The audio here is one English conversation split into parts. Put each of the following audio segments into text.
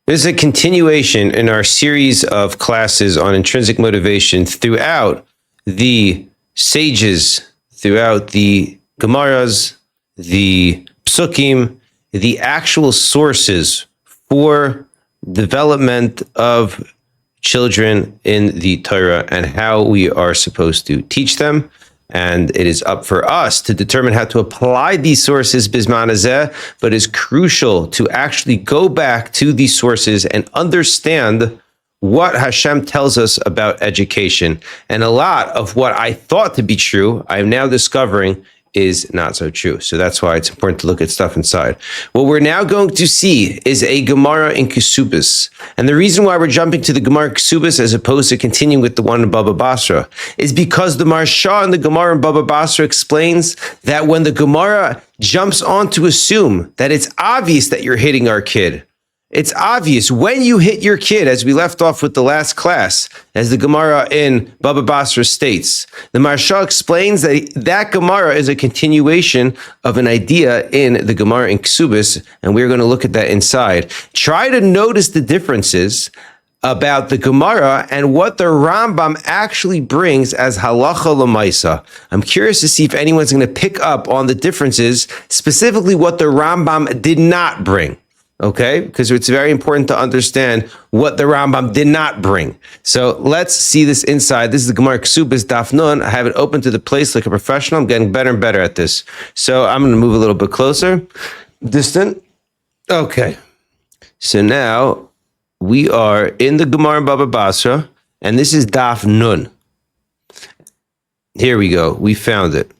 This is a continuation in our series of classes on intrinsic motivation throughout the sages, throughout the Gemaras, the Psukim, the actual sources for development of children in the Torah and how we are supposed to teach them. And it is up for us to determine how to apply these sources bisman hazeh, but it's crucial to actually go back to these sources and understand what Hashem tells us about education. And a lot of what I thought to be true, I'm now discovering is not so true. So that's why it's important to look at stuff inside. What we're now going to see is a Gemara in Kesubos. And the reason why we're jumping to the Gemara in Kesubos as opposed to continuing with the one in Baba Basra is because the Marsha in the Gemara in Baba Basra explains that when the Gemara jumps on to assume that it's obvious that you're hitting our kid, it's obvious when you hit your kid, as we left off with the last class, as the Gemara in Baba Basra states. The Marsha explains that that Gemara is a continuation of an idea in the Gemara in Kesubos, and we're going to look at that inside. Try to notice the differences about the Gemara and what the Rambam actually brings as halacha l'maisa. I'm curious to see if anyone's going to pick up on the differences, specifically what the Rambam did not bring. Okay, because it's very important to understand what the Rambam did not bring. So let's see this inside. This is the Gemara Kesubos Daf Nun. I have it open to the place like a professional. I'm getting better and better at this. So I'm going to move a little bit closer, distant. Okay, so now we are in the Gemara in Baba Basra, and this is Daf Nun. Here we go. We found it.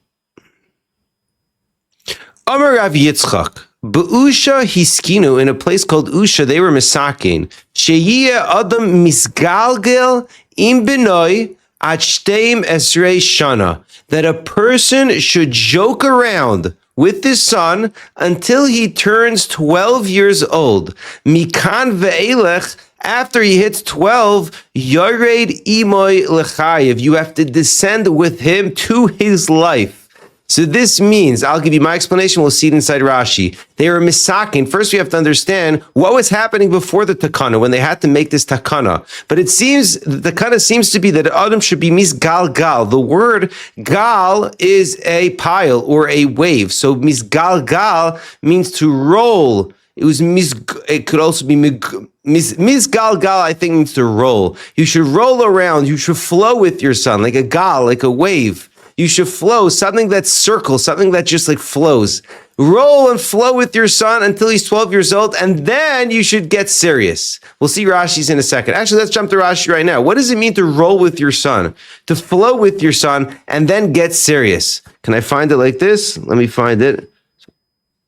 Amar Rav Yitzchak. Be'usha hiskinu, in a place called Usha, they were misakin. Sheyiyeh adam misgalgel im benoi at shteim esrei shana. That a person should joke around with his son until he turns 12 years old. Mikan ve'elech, after he hits 12, yored imoy lechayev. You have to descend with him to his life. So this means, I'll give you my explanation, we'll see it inside Rashi. They were misakin. First, we have to understand what was happening before the takana, when they had to make this takana. But it seems, the takana seems to be that Adam should be misgalgal. The word gal is a pile or a wave. So misgalgal means to roll. It could also be misgalgal, I think means to roll. You should roll around, you should flow with your son, like a gal, like a wave. You should flow, something that circles, something that just like flows. Roll and flow with your son until he's 12 years old, and then you should get serious. We'll see Rashi's in a second. Actually, let's jump to Rashi right now. What does it mean to roll with your son? To flow with your son and then get serious. Can I find it like this? Let me find it.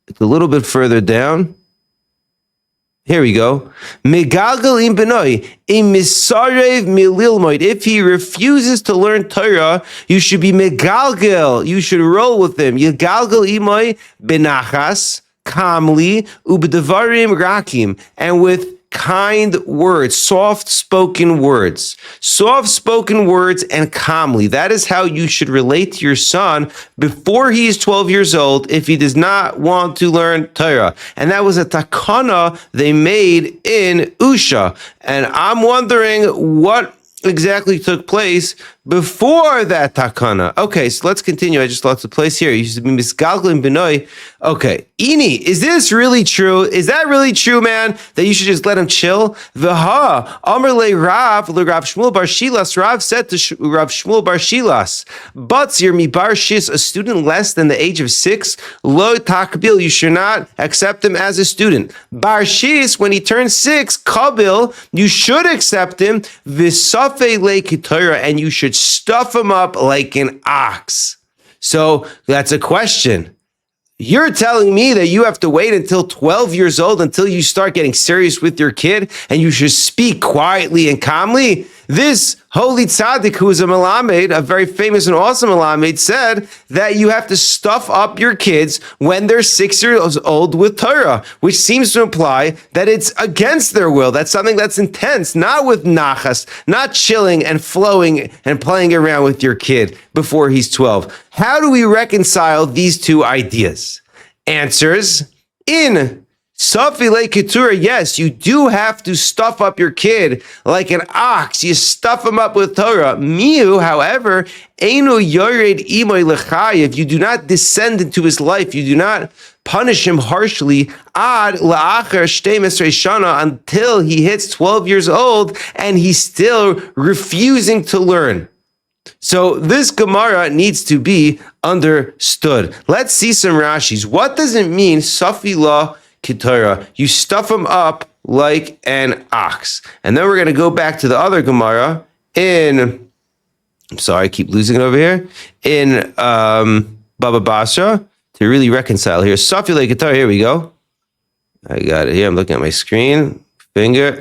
It's a little bit further down. Here we go. Megalgal im benoi, im misarev mililmoid. If he refuses to learn Torah, you should be megalgal. You should roll with him. Yegalgal imoi benachas, kamli, ubdevarim rakim, and with kind words, soft-spoken words. Soft-spoken words and calmly. That is how you should relate to your son before he is 12 years old if he does not want to learn Torah. And that was a takana they made in Usha. And I'm wondering what exactly took place before that takana. Okay, so let's continue. I just lost the place here. You should be misgalglim benoi. Okay, Ini, is this really true? Is that really true, man? That you should just let him chill? V'ha, Amr le Rav Shmuel Bar Shilas. Rav said to Rav Shmuel Bar Shilas, Batzir mi Bar Shis, a student less than the age of 6, lo takbil, you should not accept him as a student. Bar Shis, when he turns 6, kabil, you should accept him. V'safei le Torah, and you should stuff him up like an ox. So that's a question. You're telling me that you have to wait until 12 years old until you start getting serious with your kid and you should speak quietly and calmly? This holy tzaddik, who is a melamed, a very famous and awesome melamed, said that you have to stuff up your kids when they're 6 years old with Torah, which seems to imply that it's against their will. That's something that's intense, not with nachas, not chilling and flowing and playing around with your kid before he's 12. How do we reconcile these two ideas? Answers in Safile Keturah, yes, you do have to stuff up your kid like an ox. You stuff him up with Torah. Miu, however, Einu Yored Imoy Lechayev, you do not descend into his life. You do not punish him harshly ad la'achar 12 shana, until he hits 12 years old and he's still refusing to learn. So this Gemara needs to be understood. Let's see some Rashis. What does it mean, Safila Keturah? You stuff him up like an ox. And then we're going to go back to the other Gemara in, I'm sorry, I keep losing it over here, in Baba Basra to really reconcile here. Safila Keturah, here we go. I got it here. I'm looking at my screen. Finger.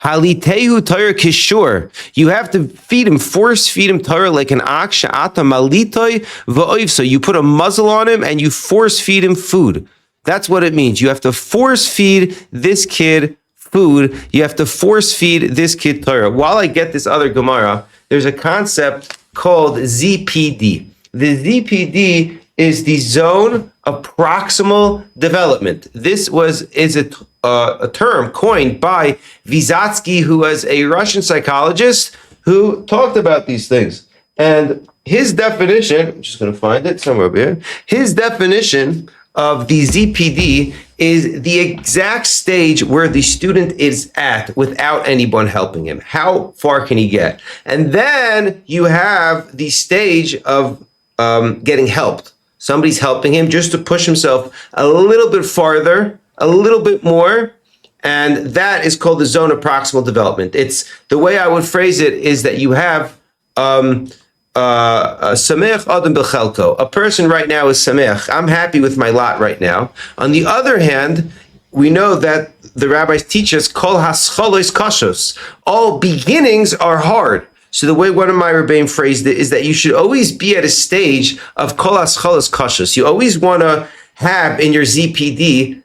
Halitehu Torah kishur. You have to feed him, force feed him Torah like an ox. Sha'ata malitoy va'oivso. You put a muzzle on him and you force feed him food. That's what it means. You have to force feed this kid food. You have to force feed this kid Torah. While I get this other Gemara, there's a concept called ZPD. The ZPD is the zone of proximal development. This is a term coined by Vygotsky, who was a Russian psychologist who talked about these things. And his definition, I'm just going to find it somewhere over here. His definition of the ZPD is the exact stage where the student is at without anyone helping him. How far can he get? And then you have the stage of getting helped. Somebody's helping him just to push himself a little bit farther, a little bit more, and that is called the zone of proximal development. It's the way I would phrase it is that you have samech adam b'chelko. A person right now is samech. I'm happy with my lot right now. On the other hand, we know that the rabbis teach us kol hascholos kashos. All beginnings are hard. So the way one of my Rebbeim phrased it is that you should always be at a stage of kol hascholos kashos. You always want to have in your ZPD,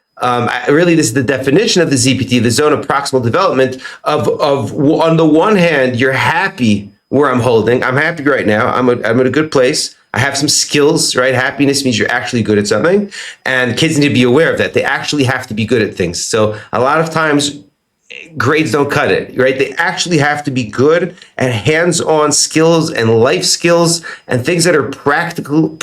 really this is the definition of the ZPD, the zone of proximal development, of on the one hand, you're happy where I'm holding. I'm happy right now. I'm at a good place. I have some skills, right? Happiness means you're actually good at something. And kids need to be aware of that. They actually have to be good at things. So a lot of times, grades don't cut it, right? They actually have to be good at hands-on skills and life skills and things that are practical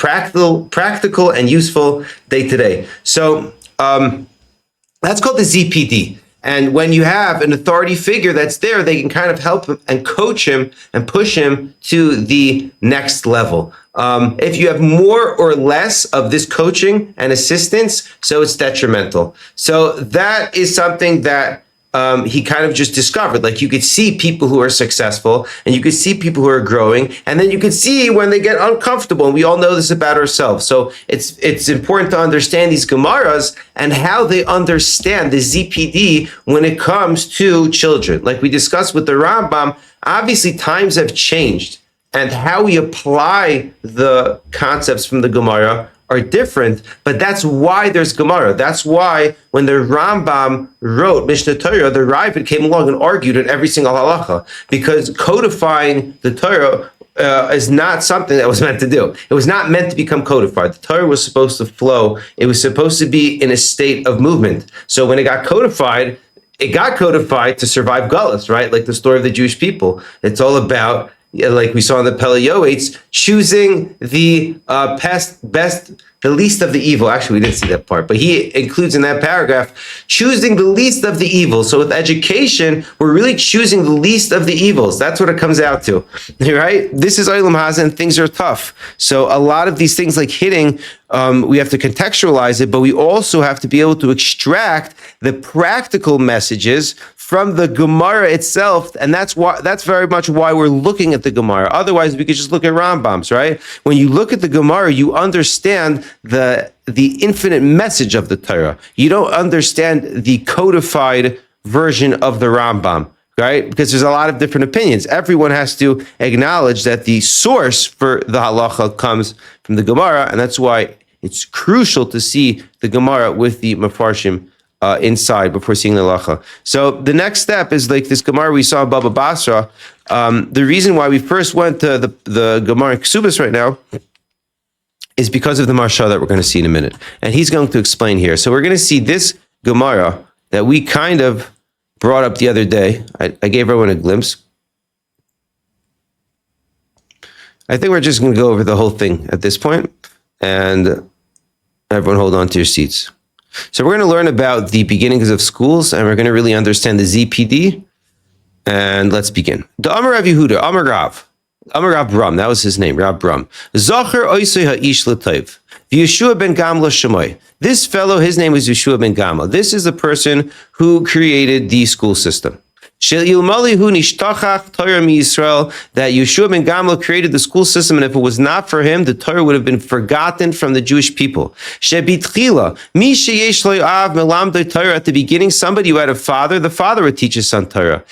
and useful day to day. So that's called the ZPD. And when you have an authority figure that's there, they can kind of help him and coach him and push him to the next level. If you have more or less of this coaching and assistance, so it's detrimental. So that is something that he kind of just discovered. Like you could see people who are successful and you could see people who are growing, and then you could see when they get uncomfortable. And we all know this about ourselves. So it's important to understand these Gemaras and how they understand the ZPD when it comes to children. Like we discussed with the Rambam, obviously times have changed and how we apply the concepts from the Gemara are different, but that's why there's Gemara. That's why when the Rambam wrote Mishnah Torah, the Ravid came along and argued in every single halacha, because codifying the Torah is not something that was meant to do. It was not meant to become codified. The Torah was supposed to flow. It was supposed to be in a state of movement. So when it got codified to survive Galus, right? Like the story of the Jewish people. It's all about, like we saw in the Pele Yoetz, choosing the the least of the evil. Actually, we didn't see that part, but he includes in that paragraph, choosing the least of the evil. So with education, we're really choosing the least of the evils. That's what it comes out to, right? This is Olam Haza, and things are tough. So a lot of these things like hitting, we have to contextualize it, but we also have to be able to extract the practical messages from the Gemara itself, and that's very much why we're looking at the Gemara. Otherwise, we could just look at Rambams, right? When you look at the Gemara, you understand the infinite message of the Torah. You don't understand the codified version of the Rambam, right? Because there's a lot of different opinions. Everyone has to acknowledge that the source for the halacha comes from the Gemara, and that's why it's crucial to see the Gemara with the Mefarshim inside before seeing the halacha. So the next step is like this Gemara we saw in Baba Basra. The reason why we first went to the Gemara in Ksubas right now is because of the Marsha that we're going to see in a minute. And he's going to explain here. So we're going to see this Gemara that we kind of brought up the other day. I gave everyone a glimpse. I think we're just going to go over the whole thing at this point, and everyone hold on to your seats. So we're going to learn about the beginnings of schools, and we're going to really understand the ZPD. And let's begin. The Amar Rav Yehuda, Amar Rav Bram, that was his name, Rav Bram. Zacher oisei ha'ish l'tayv. Yeshua ben Gamla Shemoy. This fellow, his name is Yeshua ben Gamla. This is the person who created the school system. That Yeshua ben Gamla created the school system, and if it was not for him, the Torah would have been forgotten from the Jewish people. At the beginning, somebody who had a father, the father would teach his son Torah.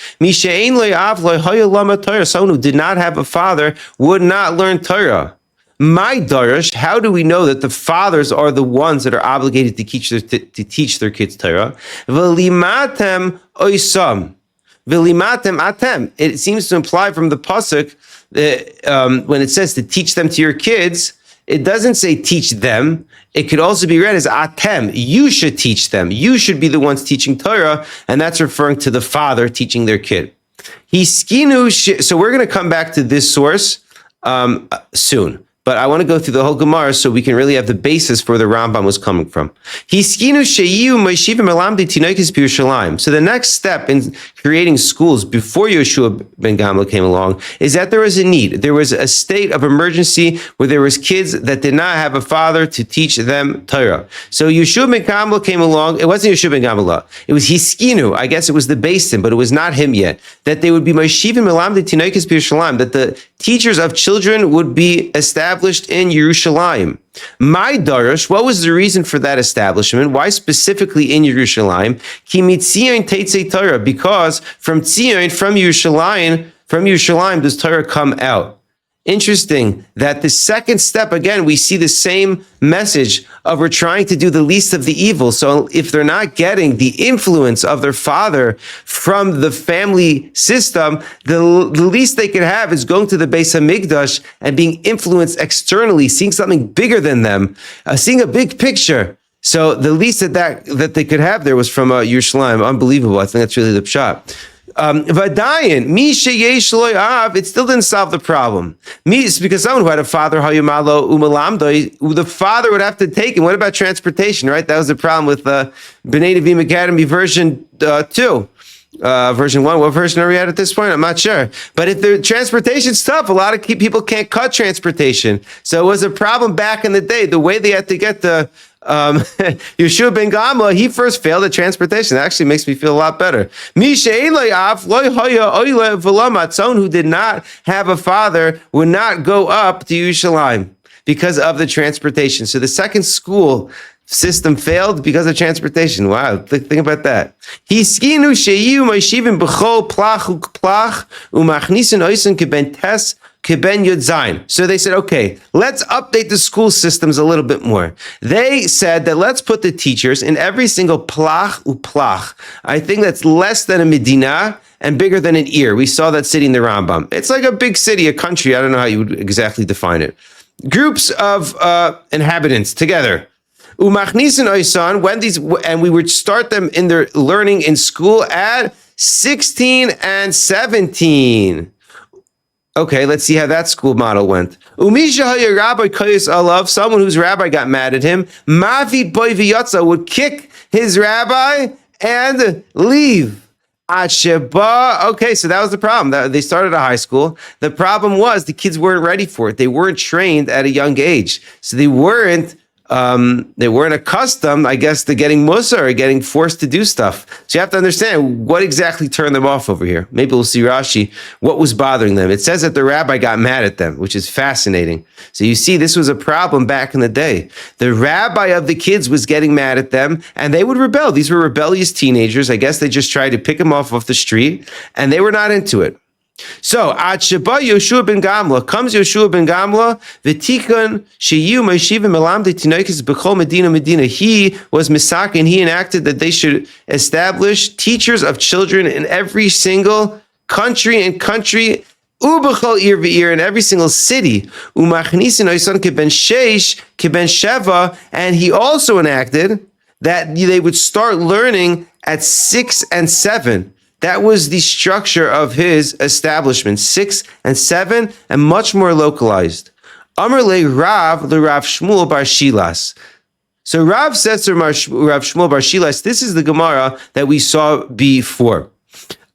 Someone who did not have a father would not learn Torah. My Darash, how do we know that the fathers are the ones that are obligated to teach their kids Torah? V'limatem oisam. V'limatem atem. It seems to imply from the pasuk that when it says to teach them to your kids, it doesn't say teach them. It could also be read as atem. You should teach them. You should be the ones teaching Torah, and that's referring to the father teaching their kid. So we're going to come back to this source soon. But I want to go through the whole Gemara so we can really have the basis for where the Rambam was coming from. So the next step in creating schools before Yeshua ben Gamla came along is that there was a need. There was a state of emergency where there was kids that did not have a father to teach them Torah. So Yeshua ben Gamla came along. It wasn't Yeshua ben Gamla. It was Hiskinu. I guess it was the Basin, but it was not him yet. That they would be Meshivim Melamdi Tinoikis B'Yerushalayim. That the teachers of children would be established in Yerushalayim. My Darash, what was the reason for that establishment? Why specifically in Yerushalayim? Ki mitzion teitzei Torah, because from Tzion, from Yerushalayim, does Torah come out. Interesting that the second step, again, we see the same message of we're trying to do the least of the evil. So if they're not getting the influence of their father from the family system, the least they could have is going to the Beis HaMikdash and being influenced externally, seeing something bigger than them, seeing a big picture. So the least that they could have there was from Yerushalayim. Unbelievable. I think that's really the pshat. Vadayin, mi sheyesh lo av, it still didn't solve the problem. It's because someone who had a father, hayumalo umalamdoi, the father would have to take him. What about transportation, right? That was the problem with B'nai Nevi'im Academy version 2. Version 1, what version are we at this point? I'm not sure. But if the transportation's tough, a lot of people can't cut transportation. So it was a problem back in the day. The way they had to get the Yeshua ben Gamla, he first failed at transportation. That actually makes me feel a lot better. Someone who did not have a father would not go up to Yerushalayim because of the transportation. So the second school system failed because of transportation. Wow, think about that. So they said, okay, let's update the school systems a little bit more. They said that let's put the teachers in every single plach uplach. I think that's less than a medina and bigger than an ear. We saw that city in the Rambam. It's like a big city, a country. I don't know how you would exactly define it. Groups of inhabitants together. Umachnisin oisan, and we would start them in their learning in school at 16 and 17. Okay, let's see how that school model went. Umisha haya rabbi koyes alav, someone whose rabbi got mad at him, mavi boy v'yatza, would kick his rabbi and leave. Asheba. Okay, so that was the problem. They started a high school. The problem was the kids weren't ready for it. They weren't trained at a young age, so they weren't accustomed, I guess, to getting musa or getting forced to do stuff. So you have to understand what exactly turned them off over here. Maybe we'll see Rashi, what was bothering them. It says that the rabbi got mad at them, which is fascinating. So you see, this was a problem back in the day. The rabbi of the kids was getting mad at them, and they would rebel. These were rebellious teenagers. I guess they just tried to pick them off the street, and they were not into it. So, at Sheba Yeshua ben Gamla, comes Yeshua ben Gamla, v'tikon sheyu meshivim melamdei tinoikis b'chol medina. He was misak, and he enacted that they should establish teachers of children in every single country, ubechol ir v'ir, in every single city. Umachnisin oisan keben sheish, keben sheva, and he also enacted that they would start learning at 6 and 7. That was the structure of his establishment, 6 and 7, and much more localized. Amar le Rav Shmuel bar Shilas. So Rav says to Rav Shmuel bar Shilas, this is the Gemara that we saw before.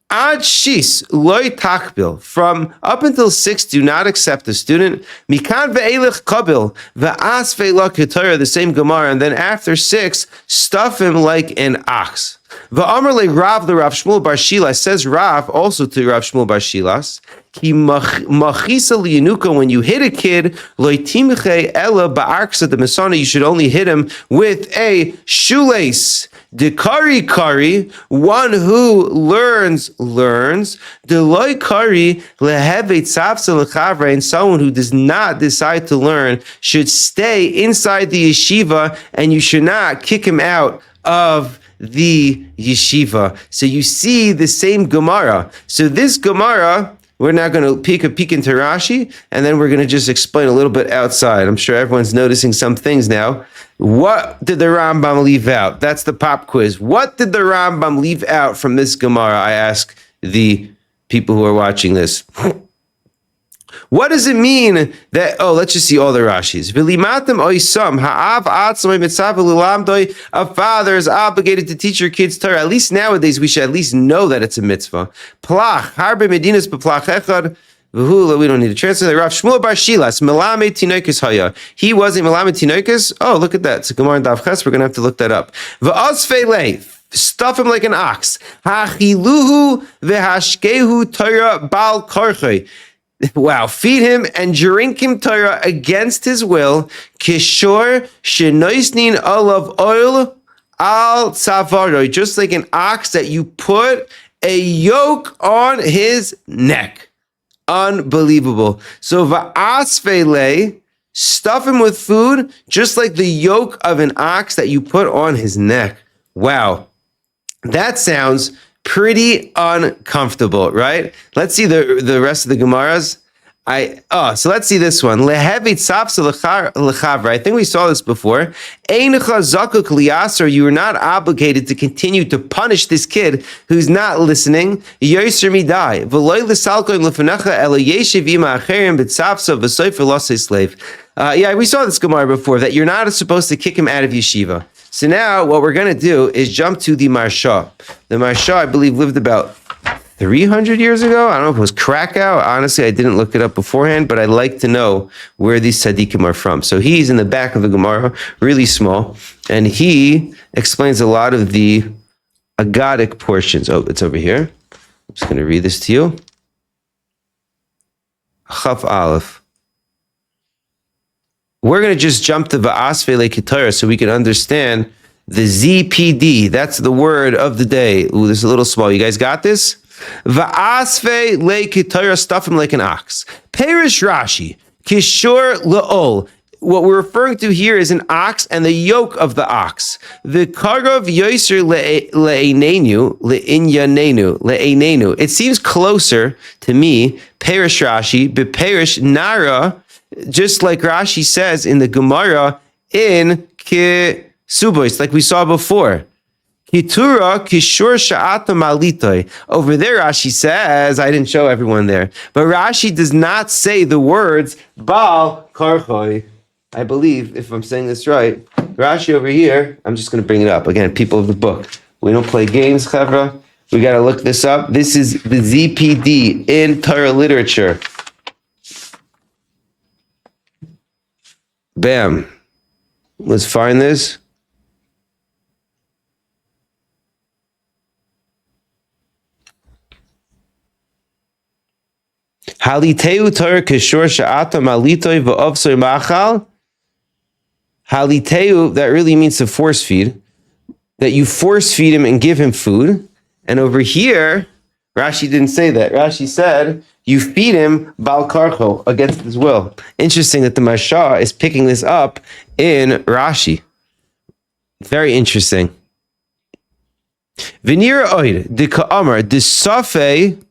Ad shis loy takbil, from up until 6, do not accept the student. Mikan ve'elech kabil ve'as ve'la ketara, the same Gemara, and then after 6, stuff him like an ox. Va'amar le Rav Shmuel bar Shilas, says Rav also to Rav Shmuel bar Shilas, ki machisa liyanuka, when you hit a kid, loy timche ela ba'arksa the mesana, you should only hit him with a shoelace. The kari, one who learns. The loy kari lehevet tzavsa lechavra, and someone who does not decide to learn should stay inside the yeshiva, and you should not kick him out of the yeshiva. So you see the same Gemara. So this Gemara, we're now going to peek into Rashi, and then we're going to just explain a little bit outside. I'm sure everyone's noticing some things now. What did the Rambam leave out? That's the pop quiz. What did the Rambam leave out from this Gemara? I ask the people who are watching this. What does it mean that, let's just see all the Rashis. A father is obligated to teach your kids Torah. At least nowadays, we should at least know that it's a mitzvah. Plach, harbe medinas beplach echad. We don't need to translate. Rav Shmuel bar Shilas, Melamed Tinoikis Haya. He wasn't Melamed Tinoikis? Oh, look at that. It's a Gemara in Daf Ches. We're going to have to look that up. V'asfeilei, stuff him like an ox. Hachiluhu v'hashkehu Torah bal karchoi. Wow, feed him and drink him Torah against his will. Kishor shenoisnin olav oil al tzavaroi. Just like an ox that you put a yoke on his neck. Unbelievable. So va'asfele, stuff him with food, just like the yoke of an ox that you put on his neck. Wow. That sounds pretty uncomfortable, right? Let's see the rest of the Gemaras. So let's see this one. I think we saw this before. You are not obligated to continue to punish this kid who's not listening. Yeah, we saw this Gemara before, that you're not supposed to kick him out of yeshiva. So now what we're going to do is jump to the Marsha. The Marsha, I believe, lived about 300 years ago. I don't know if it was Krakow. Honestly, I didn't look it up beforehand, but I'd like to know where these tzaddikim are from. So he's in the back of the Gemara, really small, and he explains a lot of the Agadic portions. Oh, it's over here. I'm just going to read this to you. Chaf Aleph. We're going to just jump to Va'asve Lekitara so we can understand the ZPD. That's the word of the day. Ooh, this is a little small. You guys got this? Va'asve Lekitara, stuff him like an ox. Perish Rashi, Kishor La'ol. What we're referring to here is an ox and the yoke of the ox. The Kargov Yoiser Le'einenu, Le'inyanenu. It seems closer to me, Perish Rashi, Beperish Nara, just like Rashi says in the Gemara in Kesubois, like we saw before. Kitura kishur sha'ata malitoy. Over there, Rashi says, I didn't show everyone there, but Rashi does not say the words Baal Karchoi. I believe, if I'm saying this right, Rashi over here, I'm just going to bring it up. Again, people of the book. We don't play games, Chevra. We got to look this up. This is the ZPD in Torah literature. Bam. Let's find this. Haliteu Torah kishor sha'ata malitoy v'ovsoy machal. Haliteu, that really means to force feed. That you force feed him and give him food. And over here, Rashi didn't say that. Rashi said, you feed him bal karcho, against his will. Interesting that the Marsha is picking this up in Rashi. Very interesting. V'nira oid, de ka'amar, de safei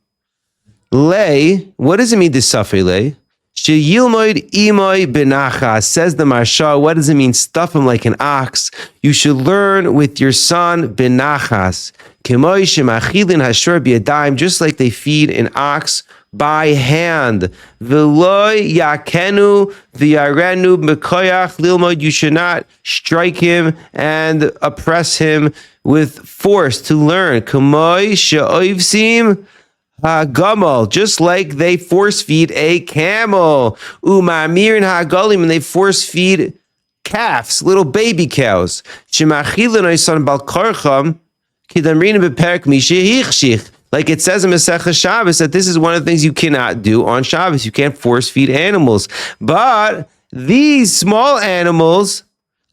lei, what does it mean, de safei lei? Sheyilmoid imoy benachas, says the Maharsha. What does it mean? Stuff him like an ox. You should learn with your son benachas. Kemoy shemachilin hashor biyadayim, just like they feed an ox by hand. V'loy yakenu v'yarenu b'koyach lilmoid. You should not strike him and oppress him with force to learn. Kemoy she'oivsim Gamal, just like they force feed a camel. Umamir and Hagalim, and they force feed calves, little baby cows. Shemachilin oisan balkarcham kidamrina beperek mishihichshich. Like it says in Masechah Shabbos that this is one of the things you cannot do on Shabbos. You can't force feed animals. But these small animals,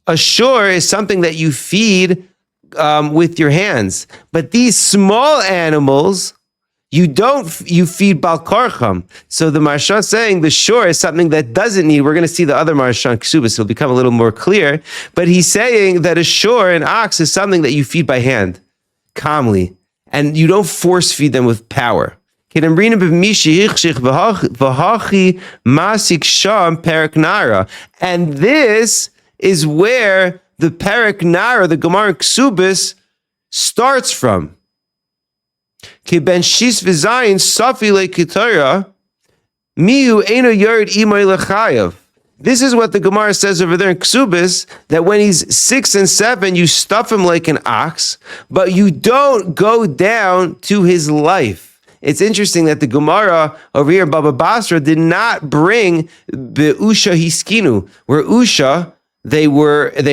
ashore is something that you feed with your hands. But these small animals, you feed balkarcham. So the Maharsha is saying the shore is something that doesn't need. We're going to see the other Maharsha in Ksubas. It'll become a little more clear. But he's saying that a shore, an ox, is something that you feed by hand, calmly, and you don't force feed them with power. And this is where the Perek Nara, the Gemara in Ksubas, starts from. This is what the Gemara says over there in Ksubis, that when he's 6 and 7, you stuff him like an ox, but you don't go down to his life. It's interesting that the Gemara over here in Baba Basra did not bring Be'usha Hiskinu, where Usha, they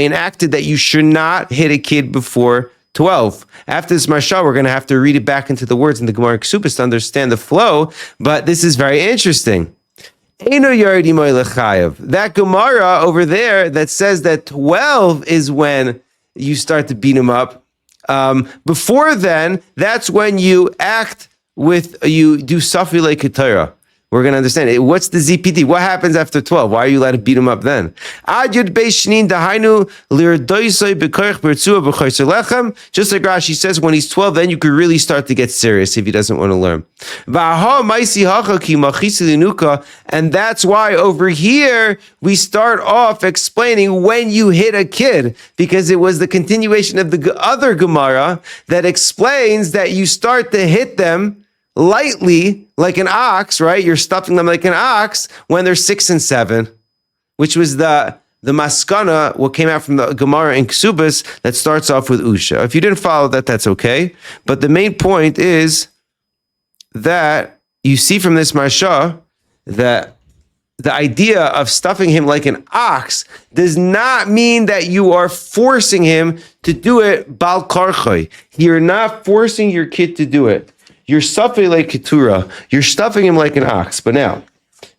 enacted that you should not hit a kid before 12. After this Maharsha, we're going to have to read it back into the words in the Gemara Ksubis to understand the flow, but this is very interesting. That Gemara over there that says that 12 is when you start to beat him up. Before then, that's when you do Safi like Torah. We're going to understand it. What's the ZPD? What happens after 12? Why are you allowed to beat him up then? Just like Rashi says, when he's 12, then you could really start to get serious if he doesn't want to learn. And that's why over here, we start off explaining when you hit a kid, because it was the continuation of the other Gemara that explains that you start to hit them lightly, like an ox, right? You're stuffing them like an ox when they're 6 and 7, which was the maskana, what came out from the Gemara in Ksubas that starts off with Usha. If you didn't follow that, that's okay. But the main point is that you see from this Maharsha that the idea of stuffing him like an ox does not mean that you are forcing him to do it bal karchoi. You're not forcing your kid to do it. You're stuffing like keturah. You're stuffing him like an ox. But now,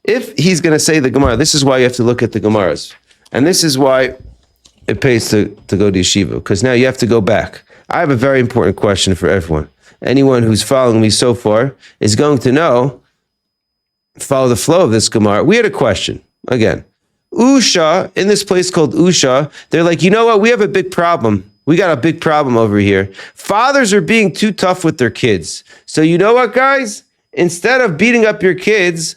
if he's going to say the Gemara, this is why you have to look at the Gemaras. And this is why it pays to go to yeshiva, because now you have to go back. I have a very important question for everyone. Anyone who's following me so far is going to follow the flow of this Gemara. We had a question. Again, Usha, in this place called Usha, they're like, you know what? We have a big problem. We got a big problem over here. Fathers are being too tough with their kids. So you know what, guys? Instead of beating up your kids,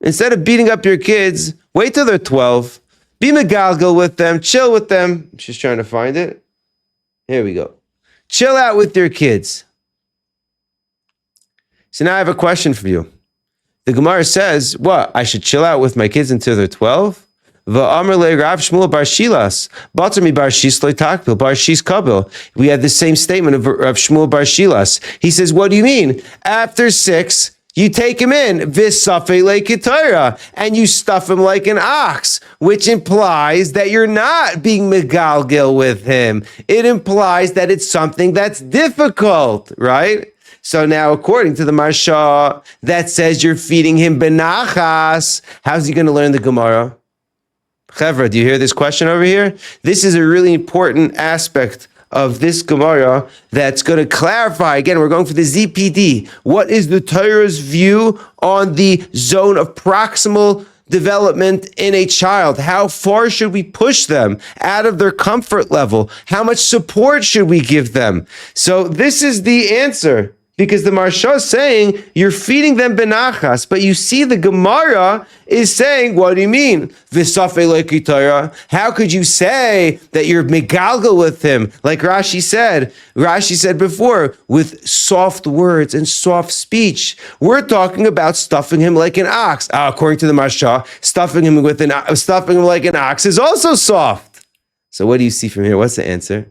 wait till they're 12. Be megalgal with them. Chill with them. I'm just trying to find it. Here we go. Chill out with your kids. So now I have a question for you. The Gemara says, what? I should chill out with my kids until they're 12? We had the same statement of Shmuel Bar Shilas. He says, what do you mean? After 6, you take him in, and you stuff him like an ox, which implies that you're not being megalgil with him. It implies that it's something that's difficult, right? So now, according to the Maharsha, that says you're feeding him benachas. How's he going to learn the Gemara? Chevra, do you hear this question over here? This is a really important aspect of this Gemara that's going to clarify. Again, we're going for the ZPD. What is the Torah's view on the zone of proximal development in a child? How far should we push them out of their comfort level? How much support should we give them? So this is the answer. Because the Marsha is saying you're feeding them benachas, but you see the Gemara is saying, what do you mean? V'safei leiki Torah. How could you say that you're megalgal with him? Like Rashi said before, with soft words and soft speech. We're talking about stuffing him like an ox. According to the Marsha, stuffing him like an ox is also soft. So what do you see from here? What's the answer?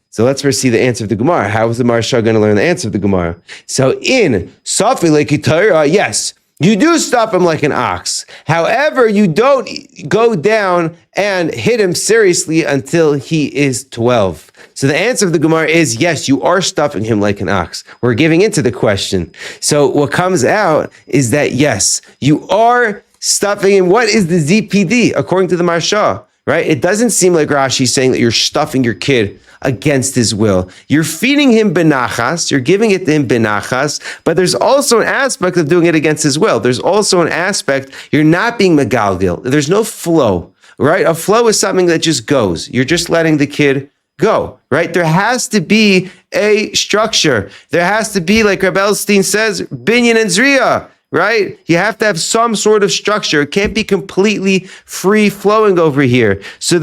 So let's first see the answer of the Gemara. How is the Marsha going to learn the answer of the Gemara? So in Safi Leiki Torah, yes, you do stuff him like an ox. However, you don't go down and hit him seriously until he is 12. So the answer of the Gemara is, yes, you are stuffing him like an ox. We're giving into the question. So what comes out is that, yes, you are stuffing him. What is the ZPD, according to the Marsha? Right? It doesn't seem like Rashi's saying that you're stuffing your kid against his will. You're feeding him benachas, you're giving it to him benachas, but there's also an aspect of doing it against his will. There's also an aspect, you're not being megalgil. There's no flow, right? A flow is something that just goes. You're just letting the kid go, right? There has to be a structure. There has to be, like Reb Elstein says, binyan and zriya, right? You have to have some sort of structure. It can't be completely free flowing over here. So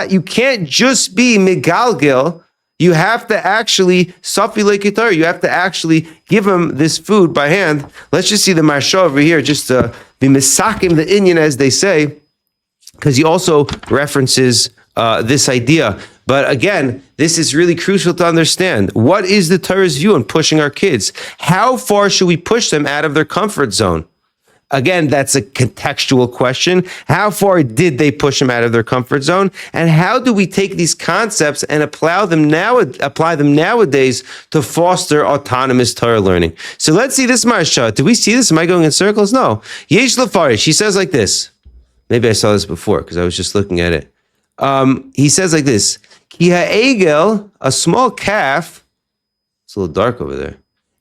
you can't just be megalgil. You have to actually safi lekitar. You have to actually give him this food by hand. Let's just see the Marsha over here, just to be misakim the inyan, as they say, because he also references this idea. But again, this is really crucial to understand. What is the Torah's view on pushing our kids? How far should we push them out of their comfort zone? Again, that's a contextual question. How far did they push them out of their comfort zone? And how do we take these concepts and apply them nowadays to foster autonomous Torah learning? So let's see this Marsha. Do we see this? Am I going in circles? No. Yesh Lefarish, he says like this. Maybe I saw this before because I was just looking at it. He says like this. Ki ha'egel, a small calf, it's a little dark over there.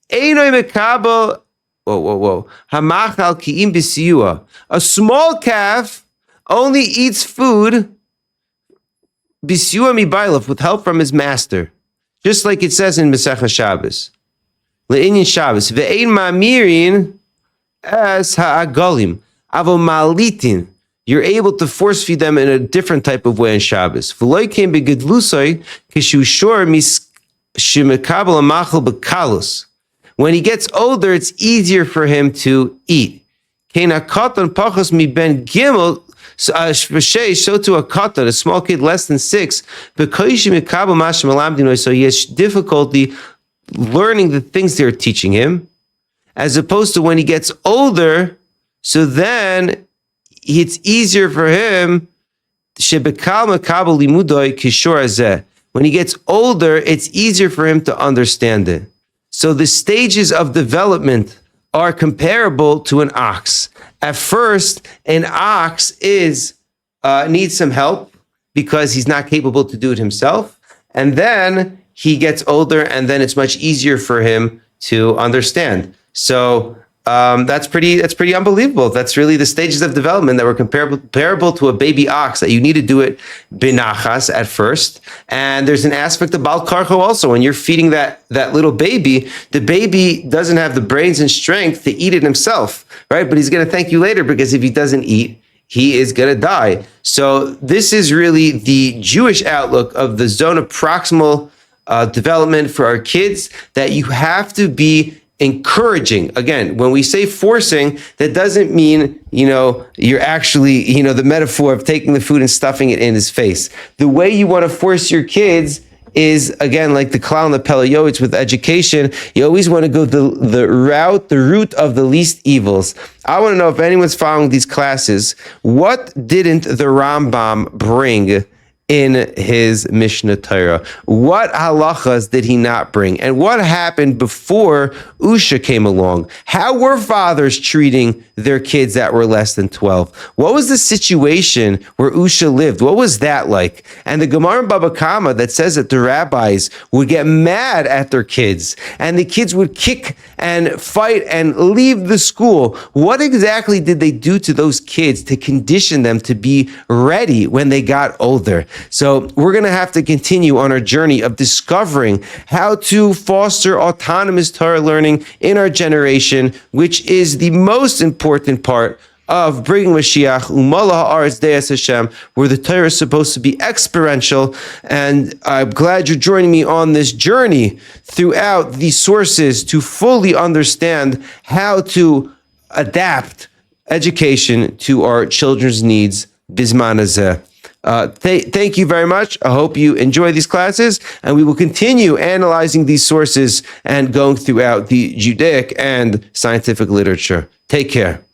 Einoi mekabel, hamachal ki'im b'siyua. A small calf only eats food b'siyua mibailov, with help from his master. Just like it says in Masechah Shabbos. Le'inyan Shabbos. Ve'ein ma'mirin as ha'agolim. Avo ma'alitin. You're able to force feed them in a different type of way on Shabbos. When he gets older, it's easier for him to eat. So to a katan, a small kid less than 6, so he has difficulty learning the things they're teaching him, as opposed to when he gets older, so then it's easier for him. When he gets older, it's easier for him to understand it. So the stages of development are comparable to an ox. At first, an ox needs some help because he's not capable to do it himself. And then he gets older, and then it's much easier for him to understand. So that's pretty unbelievable. That's really the stages of development that were comparable to a baby ox, that you need to do it binachas at first. And there's an aspect of bal karcho also. When you're feeding that little baby, the baby doesn't have the brains and strength to eat it himself, right? But he's going to thank you later, because if he doesn't eat, he is going to die. So this is really the Jewish outlook of the zone of proximal development for our kids, that you have to be encouraging. Again, when we say forcing, that doesn't mean, you're actually, the metaphor of taking the food and stuffing it in his face. The way you want to force your kids is, again, like the klal and the pelayotes with education. You always want to go the route of the least evils. I want to know if anyone's following these classes. What didn't the Rambam bring in his Mishnah Torah? What halachas did he not bring? And what happened before Usha came along? How were fathers treating their kids that were less than 12? What was the situation where Usha lived? What was that like? And the Gemara in Baba Kama that says that the rabbis would get mad at their kids, and the kids would kick and fight and leave the school. What exactly did they do to those kids to condition them to be ready when they got older? So we're going to have to continue on our journey of discovering how to foster autonomous Torah learning in our generation, which is the most important part of bringing Mashiach, Umala Haaretz Deis Hashem, where the Torah is supposed to be experiential. And I'm glad you're joining me on this journey throughout these sources to fully understand how to adapt education to our children's needs. Bizman hazeh. Thank you very much. I hope you enjoy these classes, and we will continue analyzing these sources and going throughout the Judaic and scientific literature. Take care.